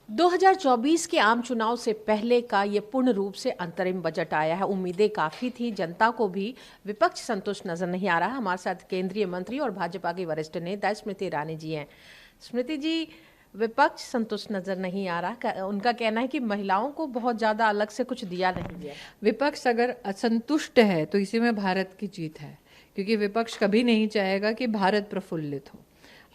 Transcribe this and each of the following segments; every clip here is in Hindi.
2024 के आम चुनाव से पहले का ये पूर्ण रूप से अंतरिम बजट आया है। उम्मीदें काफ़ी थी, जनता को भी। विपक्ष संतुष्ट नजर नहीं आ रहा। हमारे साथ केंद्रीय मंत्री और भाजपा की वरिष्ठ नेता स्मृति ईरानी जी हैं। स्मृति जी, विपक्ष संतुष्ट नजर नहीं आ रहा। उनका कहना है कि महिलाओं को बहुत ज़्यादा अलग से कुछ दिया नहीं गया। विपक्ष अगर असंतुष्ट है तो इसी में भारत की जीत है, क्योंकि विपक्ष कभी नहीं चाहेगा कि भारत प्रफुल्लित हो।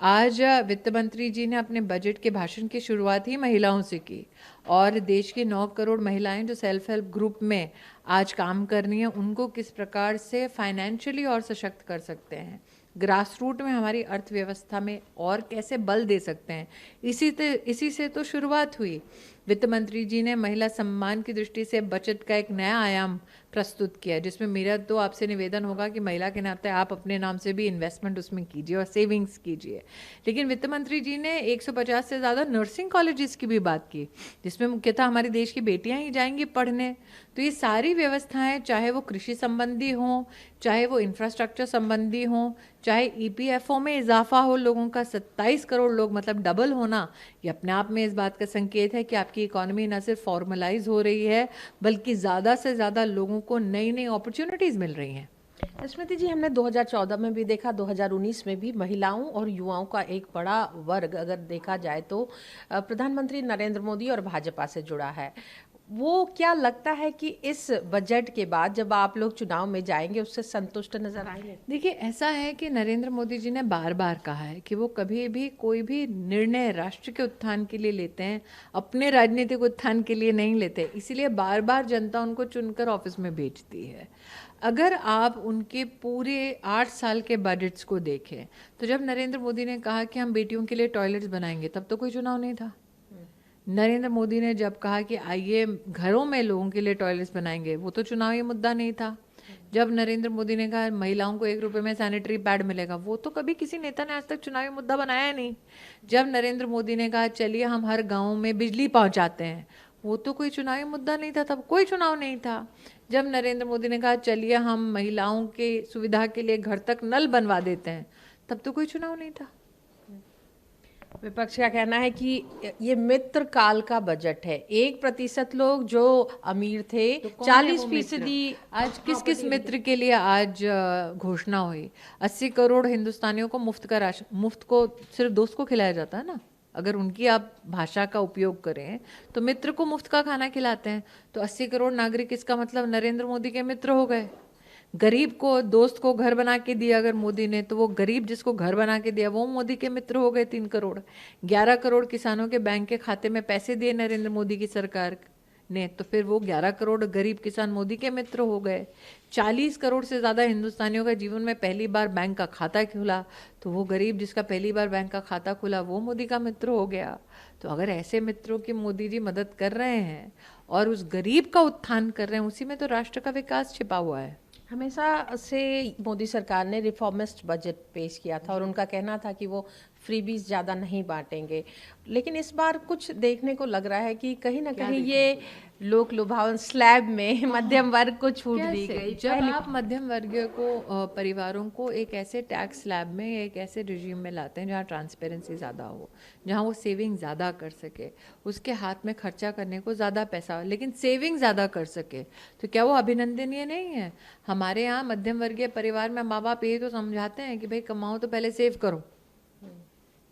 आज वित्त मंत्री जी ने अपने बजट के भाषण की शुरुआत ही महिलाओं से की, और देश की 9 करोड़ महिलाएं जो सेल्फ हेल्प ग्रुप में आज काम कर रही हैं, उनको किस प्रकार से फाइनेंशियली और सशक्त कर सकते हैं, ग्रास रूट में हमारी अर्थव्यवस्था में और कैसे बल दे सकते हैं, इसी से तो शुरुआत हुई। वित्त मंत्री जी ने महिला सम्मान की दृष्टि से बचत का एक नया आयाम प्रस्तुत किया, जिसमें मेरा तो आपसे निवेदन होगा कि महिला के नाते आप अपने नाम से भी इन्वेस्टमेंट उसमें कीजिए और सेविंग्स कीजिए। लेकिन वित्त मंत्री जी ने 150 से ज़्यादा नर्सिंग कॉलेजेस की भी बात की, जिसमें मुख्यतः हमारी देश की बेटियां ही जाएंगी पढ़ने। तो ये सारी व्यवस्थाएं, चाहे वो कृषि संबंधी हों, चाहे वो इंफ्रास्ट्रक्चर संबंधी हों, चाहे ईपीएफओ में इजाफा हो, लोगों का 27 करोड़ लोग मतलब डबल होना, ये अपने आप में इस बात का संकेत है कि आपकी इकोनॉमी न सिर्फ फॉर्मलाइज हो रही है, बल्कि ज़्यादा से ज़्यादा लोगों को नई नई अपॉर्चुनिटीज़ मिल रही हैं। स्मृति जी, हमने 2014 में भी देखा, 2019 में भी महिलाओं और युवाओं का एक बड़ा वर्ग अगर देखा जाए तो प्रधानमंत्री नरेंद्र मोदी और भाजपा से जुड़ा है। वो क्या लगता है कि इस बजट के बाद जब आप लोग चुनाव में जाएंगे उससे संतुष्ट नजर आएंगे? देखिए, ऐसा है कि नरेंद्र मोदी जी ने बार बार कहा है कि वो कभी भी कोई भी निर्णय राष्ट्र के उत्थान के लिए लेते हैं, अपने राजनीतिक उत्थान के लिए नहीं लेते। इसीलिए बार बार जनता उनको चुनकर ऑफिस में भेजती है। अगर आप उनके पूरे 8 साल के बजट्स को देखें, तो जब नरेंद्र मोदी ने कहा कि हम बेटियों के लिए टॉयलेट्स बनाएंगे, तब तो कोई चुनाव नहीं था। नरेंद्र मोदी ने जब कहा कि आइए घरों में लोगों के लिए टॉयलेट्स बनाएंगे, वो तो चुनावी मुद्दा नहीं था। जब नरेंद्र मोदी ने कहा महिलाओं को 1 रुपए में सैनिटरी पैड मिलेगा, वो तो कभी किसी नेता ने आज तक चुनावी मुद्दा बनाया नहीं। जब नरेंद्र मोदी ने कहा चलिए हम हर गांव में बिजली पहुंचाते हैं, वो तो कोई चुनावी मुद्दा नहीं था, तब कोई चुनाव नहीं था। जब नरेंद्र मोदी ने कहा चलिए हम महिलाओं के सुविधा के लिए घर तक नल बनवा देते हैं, तब तो कोई चुनाव नहीं था। विपक्ष का कहना है कि ये मित्र काल का बजट है। 1% लोग जो अमीर थे, तो 40% आज किस किस मित्र के लिए आज घोषणा हुई? 80 करोड़ हिंदुस्तानियों को मुफ्त का राशन, मुफ्त को सिर्फ दोस्त को खिलाया जाता है ना, अगर उनकी आप भाषा का उपयोग करें तो मित्र को मुफ्त का खाना खिलाते हैं। तो 80 करोड़ नागरिक, इसका मतलब नरेंद्र मोदी के मित्र हो गए। गरीब को, दोस्त को घर बना के दिया अगर मोदी ने, तो वो गरीब जिसको घर बना के दिया वो मोदी के मित्र हो गए। 3 करोड़, 11 करोड़ किसानों के बैंक के खाते में पैसे दिए नरेंद्र मोदी की सरकार ने, तो फिर वो 11 करोड़ गरीब किसान मोदी के मित्र हो गए। 40 करोड़ से ज़्यादा हिंदुस्तानियों का जीवन में पहली बार बैंक का खाता खुला, तो वो गरीब जिसका पहली बार बैंक का खाता खुला वो मोदी का मित्र हो गया। तो अगर ऐसे मित्रों की मोदी जी मदद कर रहे हैं और उस गरीब का उत्थान कर रहे हैं, उसी में तो राष्ट्र का विकास छिपा हुआ है। हमेशा से मोदी सरकार ने रिफॉर्मिस्ट बजट पेश किया था और उनका कहना था कि वो फ्रीबीज ज़्यादा नहीं बांटेंगे। लेकिन इस बार कुछ देखने को लग रहा है कि कहीं ना कहीं ये लोक लुभावन स्लैब में मध्यम वर्ग को छूट दी गई। जब आप मध्यम वर्गीय को, परिवारों को एक ऐसे टैक्स स्लैब में, एक ऐसे रिजीम में लाते हैं जहाँ ट्रांसपेरेंसी ज़्यादा हो, जहाँ वो सेविंग ज़्यादा कर सके, उसके हाथ में खर्चा करने को ज़्यादा पैसा हो लेकिन सेविंग ज़्यादा कर सके, तो क्या वो अभिनंदनीय नहीं है? हमारे यहाँ मध्यम वर्गीय परिवार में माँ बाप ये तो समझाते हैं कि भाई कमाओ तो पहले सेव करो।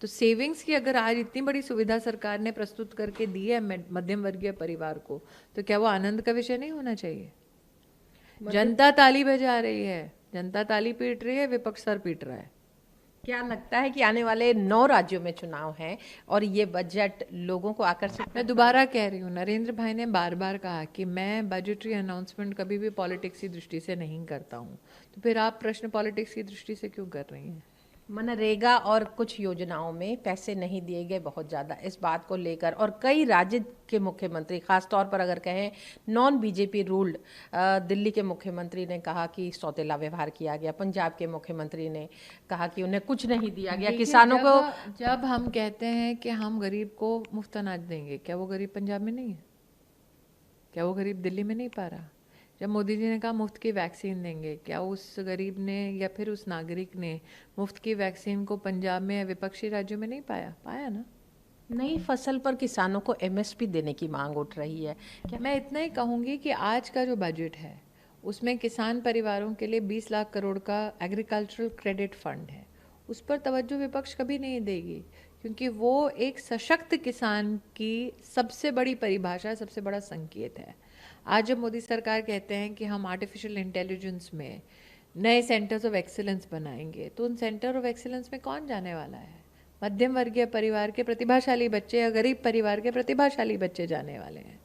तो सेविंग्स की अगर आज इतनी बड़ी सुविधा सरकार ने प्रस्तुत करके दी है मध्यम वर्गीय परिवार को, तो क्या वो आनंद का विषय नहीं होना चाहिए? जनता ताली बजा रही है, जनता ताली पीट रही है, विपक्ष सर पीट रहा है। क्या लगता है कि आने वाले 9 राज्यों में चुनाव हैं और ये बजट लोगों को आकर्षित? मैं दोबारा कह रही हूँ, नरेंद्र भाई ने बार बार कहा कि मैं बजटरी अनाउंसमेंट कभी भी पॉलिटिक्स की दृष्टि से नहीं करता हूँ, तो फिर आप प्रश्न पॉलिटिक्स की दृष्टि से क्यों कर रही हैं? मनरेगा और कुछ योजनाओं में पैसे नहीं दिए गए बहुत ज़्यादा, इस बात को लेकर, और कई राज्य के मुख्यमंत्री, खासतौर पर अगर कहें नॉन बीजेपी रूल्ड, दिल्ली के मुख्यमंत्री ने कहा कि सौतेला व्यवहार किया गया, पंजाब के मुख्यमंत्री ने कहा कि उन्हें कुछ नहीं दिया गया किसानों को। जब हम कहते हैं कि हम गरीब को मुफ्त अनाज देंगे, क्या वो गरीब पंजाब में नहीं है? क्या वो गरीब दिल्ली में नहीं पा रहा? जब मोदी जी ने कहा मुफ्त की वैक्सीन देंगे, क्या उस गरीब ने या फिर उस नागरिक ने मुफ्त की वैक्सीन को पंजाब में या विपक्षी राज्यों में नहीं पाया? पाया ना। नई फसल पर किसानों को एमएसपी देने की मांग उठ रही है। क्या मैं इतना ही कहूँगी कि आज का जो बजट है उसमें किसान परिवारों के लिए 20 लाख करोड़ का एग्रीकल्चरल क्रेडिट फंड है, उस पर तवज्जो विपक्ष कभी नहीं देगी, क्योंकि वो एक सशक्त किसान की सबसे बड़ी परिभाषा, सबसे बड़ा संकेत है। आज जब मोदी सरकार कहते हैं कि हम आर्टिफिशियल इंटेलिजेंस में नए सेंटर्स ऑफ एक्सीलेंस बनाएंगे, तो उन सेंटर ऑफ एक्सीलेंस में कौन जाने वाला है? मध्यम वर्गीय परिवार के प्रतिभाशाली बच्चे या गरीब परिवार के प्रतिभाशाली बच्चे जाने वाले हैं।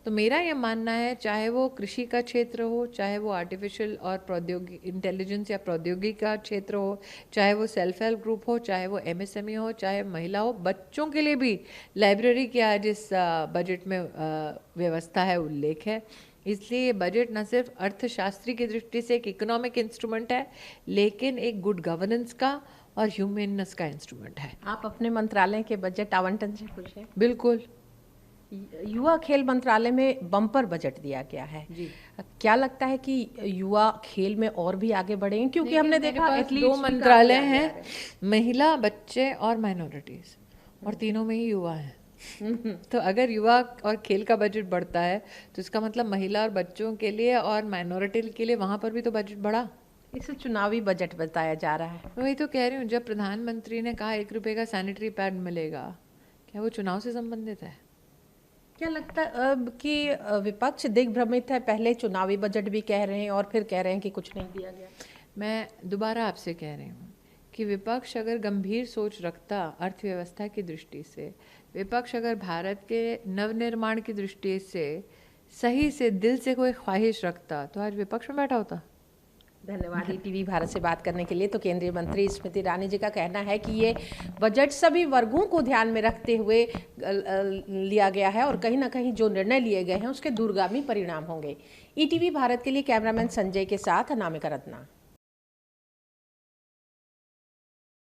तो मेरा ये मानना है, चाहे वो कृषि का क्षेत्र हो, चाहे वो आर्टिफिशियल और प्रौद्योगिक इंटेलिजेंस या प्रौद्योगिकी का क्षेत्र हो, चाहे वो सेल्फ हेल्प ग्रुप हो, चाहे वो एमएसएमई हो, चाहे महिला हो, बच्चों के लिए भी लाइब्रेरी की आज इस बजट में व्यवस्था है, उल्लेख है। इसलिए ये बजट न सिर्फ अर्थशास्त्री की दृष्टि से एक इकोनॉमिक इंस्ट्रूमेंट है, लेकिन एक गुड गवर्नेंस का और ह्यूमननेस का इंस्ट्रूमेंट है। आप अपने मंत्रालय के बजट आवंटन से खुश हैं? बिल्कुल। युवा खेल मंत्रालय में बम्पर बजट दिया गया है जी। क्या लगता है कि युवा खेल में और भी आगे बढ़ेंगे? क्योंकि हमने देखा दो एथलीट्स भी मंत्रालय काफी आगे आ हैं, रहे महिला, बच्चे और माइनॉरिटीज, और तीनों में ही युवा हैं। तो अगर युवा और खेल का बजट बढ़ता है तो इसका मतलब महिला और बच्चों के लिए और माइनॉरिटी के लिए वहां पर भी तो बजट बढ़ा। इसे चुनावी बजट बताया जा रहा है। मैं वही तो कह रही हूँ, जब प्रधानमंत्री ने कहा 1 रुपए का सैनिटरी पैड मिलेगा, क्या वो चुनाव से संबंधित है? क्या लगता है अब कि विपक्ष दिग्भ्रमित है? पहले चुनावी बजट भी कह रहे हैं और फिर कह रहे हैं कि कुछ नहीं दिया गया। मैं दोबारा आपसे कह रही हूँ कि विपक्ष अगर गंभीर सोच रखता अर्थव्यवस्था की दृष्टि से, विपक्ष अगर भारत के नवनिर्माण की दृष्टि से सही से दिल से कोई ख्वाहिश रखता, तो आज विपक्ष में बैठा होता। धन्यवाद ईटीवी भारत से बात करने के लिए। तो केंद्रीय मंत्री स्मृति ईरानी जी का कहना है कि ये बजट सभी वर्गों को ध्यान में रखते हुए लिया गया है और कहीं ना कहीं जो निर्णय लिए गए हैं उसके दूरगामी परिणाम होंगे। ईटीवी भारत के लिए कैमरामैन संजय के साथ अनामिका रत्ना।